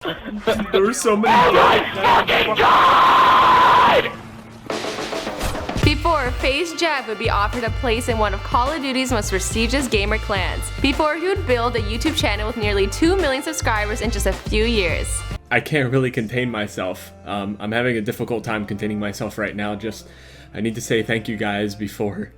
There were so many. Before, FaZe Jeb would be offered a place in one of Call of Duty's most prestigious gamer clans. Before he would build a YouTube channel with nearly 2 million subscribers in just a few years. I can't really contain myself. I'm having a difficult time containing myself right now. I need to say thank you guys before.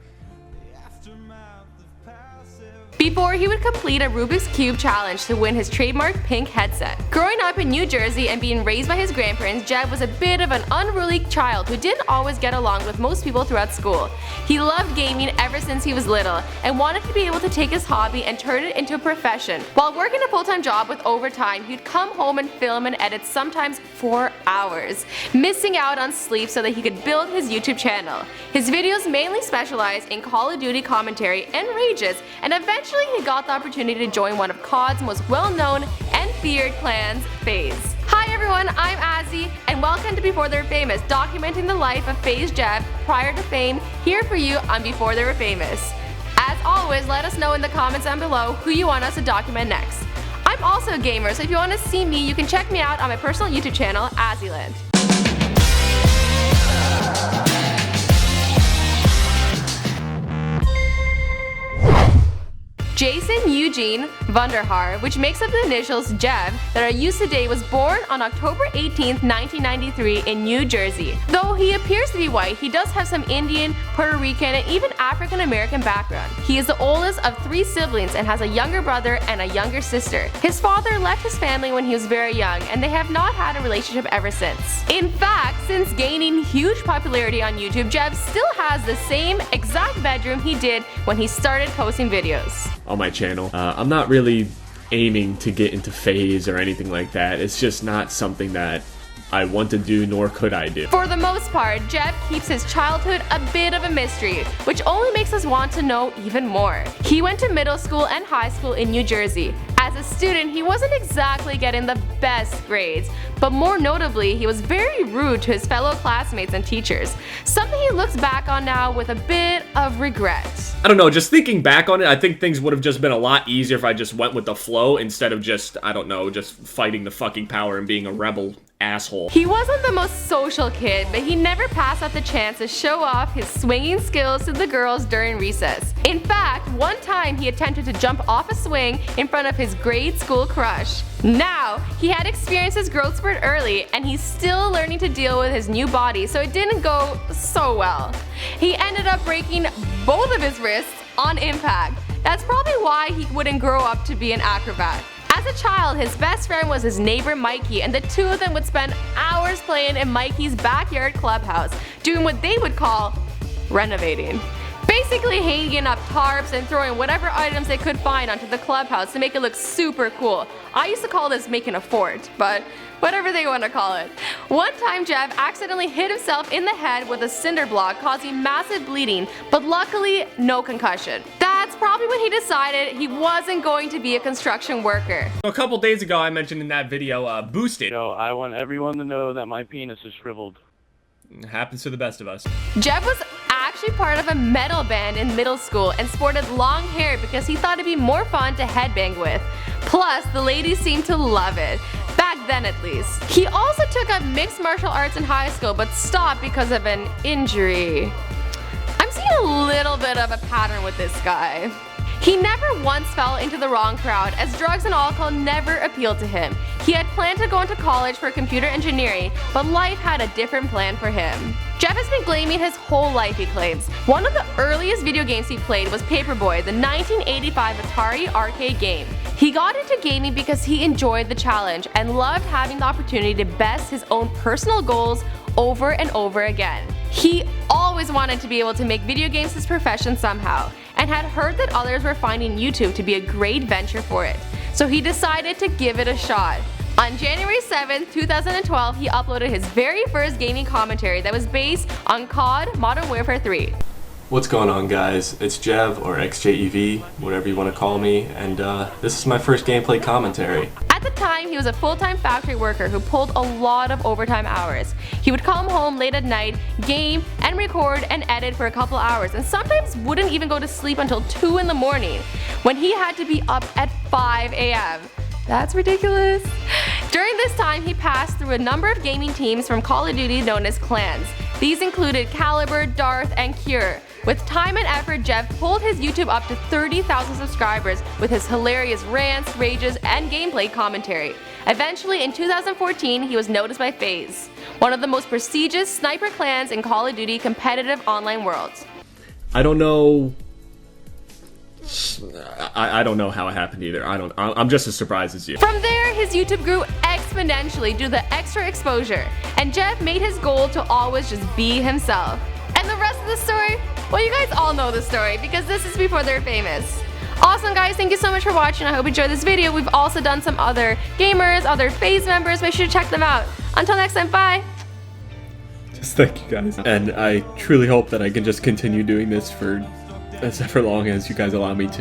Before he would complete a Rubik's Cube challenge to win his trademark pink headset. Growing up in New Jersey and being raised by his grandparents, Jeb was a bit of an unruly child who didn't always get along with most people throughout school. He loved gaming ever since he was little and wanted to be able to take his hobby and turn it into a profession. While working a full-time job with overtime, he'd come home and film and edit sometimes for hours, missing out on sleep so that he could build his YouTube channel. His videos mainly specialize in Call of Duty commentary and rages, and eventually he got the opportunity to join one of COD's most well-known and feared clans, FaZe. Hi everyone, I'm Azzy, and welcome to Before They Were Famous, documenting the life of FaZe Jeb prior to fame, here for you on Before They Were Famous. As always, let us know in the comments down below who you want us to document next. I'm also a gamer, so if you want to see me, you can check me out on my personal YouTube channel, Azzyland. Jason Eugene Vanderhaar, which makes up the initials Jeb that are used today, was born on October 18, 1993 in New Jersey. Though he appears to be white, he does have some Indian, Puerto Rican, and even African American background. He is the oldest of 3 siblings and has a younger brother and a younger sister. His father left his family when he was very young, and they have not had a relationship ever since. In fact, since gaining huge popularity on YouTube, Jeb still has the same exact bedroom he did when he started posting videos on my channel. I'm not really aiming to get into FaZe or anything like that. It's just not something that I want to do, nor could I do. For the most part, Jeb keeps his childhood a bit of a mystery, which only makes us want to know even more. He went to middle school and high school in New Jersey. As a student, he wasn't exactly getting the best grades, but more notably, he was very rude to his fellow classmates and teachers, something he looks back on now with a bit of regret. I don't know, just thinking back on it, I think things would have just been a lot easier if I just went with the flow instead of just, I don't know, just fighting the fucking power and being a rebel asshole. He wasn't the most social kid, but he never passed up the chance to show off his swinging skills to the girls during recess. In fact, one time he attempted to jump off a swing in front of his grade school crush. Now, he had experienced his growth spurt early, and he's still learning to deal with his new body, so it didn't go so well. He ended up breaking both of his wrists on impact. That's probably why he wouldn't grow up to be an acrobat. As a child, his best friend was his neighbor Mikey, and the two of them would spend hours playing in Mikey's backyard clubhouse, doing what they would call renovating. Basically hanging up tarps and throwing whatever items they could find onto the clubhouse to make it look super cool. I used to call this making a fort, but whatever they want to call it. One time Jeb accidentally hit himself in the head with a cinder block, causing massive bleeding, but luckily no concussion. That's probably when he decided he wasn't going to be a construction worker. A couple days ago I mentioned in that video, boosted. Yo, I want everyone to know that my penis is shriveled. It happens to the best of us. Jeb was actually part of a metal band in middle school and sported long hair because he thought it'd be more fun to headbang with. Plus, the ladies seemed to love it. Back then at least. He also took up mixed martial arts in high school but stopped because of an injury. I'm seeing a little bit of a pattern with this guy. He never once fell into the wrong crowd, as drugs and alcohol never appealed to him. He had planned to go into college for computer engineering, but life had a different plan for him. Jeb has been gaming his whole life, he claims. One of the earliest video games he played was Paperboy, the 1985 Atari arcade game. He got into gaming because he enjoyed the challenge and loved having the opportunity to best his own personal goals over and over again. He always wanted to be able to make video games his profession somehow, and had heard that others were finding YouTube to be a great venture for it. So he decided to give it a shot. On January 7, 2012, he uploaded his very first gaming commentary that was based on COD Modern Warfare 3. What's going on, guys? It's Jev, or XJEV, whatever you want to call me, and this is my first gameplay commentary. At the time, he was a full-time factory worker who pulled a lot of overtime hours. He would come home late at night, game, and record and edit for a couple hours, and sometimes wouldn't even go to sleep until 2 in the morning, when he had to be up at 5 a.m. That's ridiculous. During this time, he passed through a number of gaming teams from Call of Duty known as clans. These included Caliber, Darth, and Cure. With time and effort, Jev pulled his YouTube up to 30,000 subscribers with his hilarious rants, rages, and gameplay commentary. Eventually, in 2014, he was noticed by FaZe, one of the most prestigious sniper clans in Call of Duty competitive online worlds. I don't know. I don't know how it happened either. I'm just as surprised as you. From there, his YouTube grew exponentially due to the extra exposure, and Jev made his goal to always just be himself. And the rest of the story? Well, you guys all know the story because this is before they're famous. Awesome, guys, thank you so much for watching. I hope you enjoyed this video. We've also done some other gamers, other FaZe members. Make sure to check them out. Until next time, bye! Just thank you guys. And I truly hope that I can just continue doing this for as long as you guys allow me to.